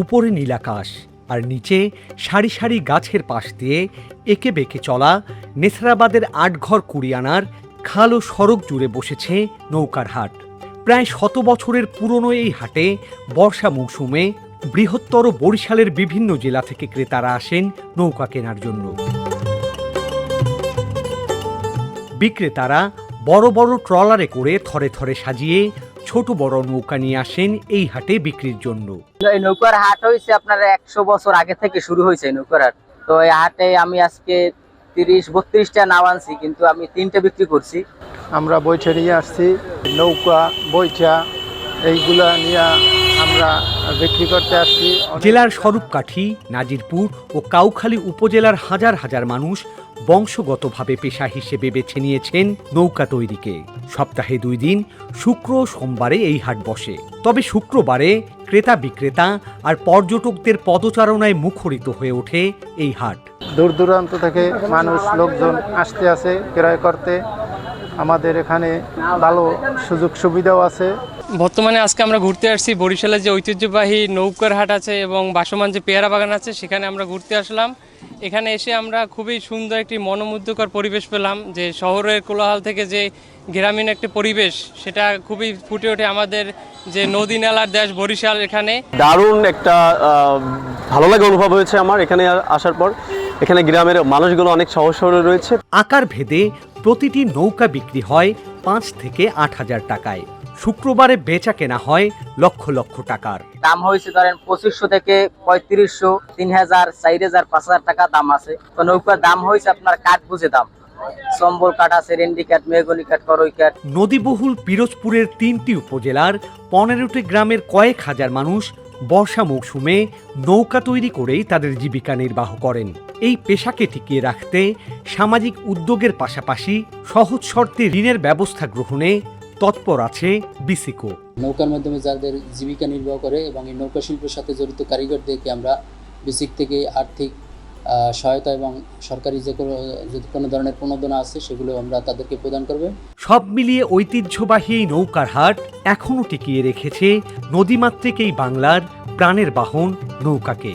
উপরে নীলাকাশ আর নিচে সারি সারি গাছের পাশ দিয়ে এঁকে বেঁকে চলা নেছরাবাদের আটঘর কুড়িয়ানার খাল ও সড়ক জুড়ে বসেছে নৌকার হাট। প্রায় 100 বছরের পুরনো এই হাটে বর্ষা মৌসুমে বৃহত্তর বরিশালের বিভিন্ন জেলা থেকে ক্রেতারা আসেন নৌকা কেনার জন্য। বিক্রেতারা বড় বড় ট্রলারে করে থরে থরে সাজিয়ে ছোট বড় নৌকা নিয়ে আসেন এই হাটে বিক্রির জন্য। এই নৌকার হাট হয়েছে আপনার 100 বছর আগে থেকে শুরু হয়েছে নৌকার হাট। তো এই হাটে আমি আজকে 30-32টা নাও আনছি, কিন্তু আমি 3টে বিক্রি করছি। আমরা বৈঠা নিয়ে আসছি, নৌকা বৈঠা এইগুলা নিয়ে আমরা বিক্রি করতে আসছি। জেলার স্বরূপকাঠি, নাজিরপুর ও কাউখালী উপজেলার হাজার হাজার মানুষ বংশগতভাবে পেশা হিসেবে বেছে নিয়েছেন নৌকা তৈরিকে। সপ্তাহে 2 দিন শুক্র ও সোমবারে এই হাট বসে। তবে শুক্রবারে ক্রেতা বিক্রেতা আর পর্যটকদের পদচারণায় মুখরিত হয়ে ওঠে এই হাট। দূর দূরান্ত থেকে মানুষ লোকজন আসতে আছে ক্রয় করতে। আমাদের এখানে ভালো সুযোগ সুবিধাও আছে। বর্তমানে আজকে আমরা ঘুরতে আসছি বরিশালের যে ঐতিহ্যবাহী নৌকার হাট আছে এবং বাসমান যে পেয়ারা বাগান আছে, সেখানে আমরা ঘুরতে আসলাম। এখানে এসে আমরা খুবই সুন্দর একটি মনোমুগ্ধকর পরিবেশ পেলাম। যে শহরের কোলাহল থেকে যে গ্রামীণ একটি পরিবেশ, সেটা খুবই ফুটে ওঠে আমাদের যে নদী নালার দেশ বরিশাল। এখানে দারুণ একটা ভালো লাগা অনুভব হয়েছে আমার এখানে আসার পর। এখানে গ্রামের মানুষগুলো অনেক সহজ সরল রয়েছে। আকার ভেদে প্রতিটি নৌকা বিক্রি হয় 5 থেকে 8 হাজার টাকায়। শুক্রবারে বেচা কেনা হয় লক্ষ লক্ষ টাকার। দাম হয়েছে ধরেন 2500 থেকে 3500, 3000, 4000, 5000 টাকা দাম আছে। তো নৌকার দাম হয়েছে আপনার কাঠ বুঝে দাম। সম্বল কাঠ আছে, রেন্ডি কাঠ, মেহগনি কাঠ, করই কাঠ। নদীবহুল পিরোজপুরের 3টি উপজেলার 15টি গ্রামের কয়েক হাজার মানুষ বর্ষা মৌসুমে নৌকা তৈরি করেই তাদের জীবিকা নির্বাহ করেন। এই পেশাকে টিকিয়ে রাখতে সামাজিক উদ্যোগের পাশাপাশি সহজ শর্তে ঋণের ব্যবস্থা গ্রহণে তৎপর আছে বিসিকো। নৌকার মাধ্যমে যাদের জীবিকা নির্বাহ করে এবং এই নৌকা শিল্পের সাথে জড়িত কারিগরদেরকে আমরা বিসিক থেকে আর্থিক সহায়তা এবং সরকারি যে কোনো ধরনের প্রণোদনা আছে সেগুলো আমরা তাদেরকে প্রদান করবে। সব মিলিয়ে ঐতিহ্যবাহী এই নৌকার হাট এখনও টিকিয়ে রেখেছে নদীমাতৃক এই বাংলার প্রাণের বাহন নৌকাকে।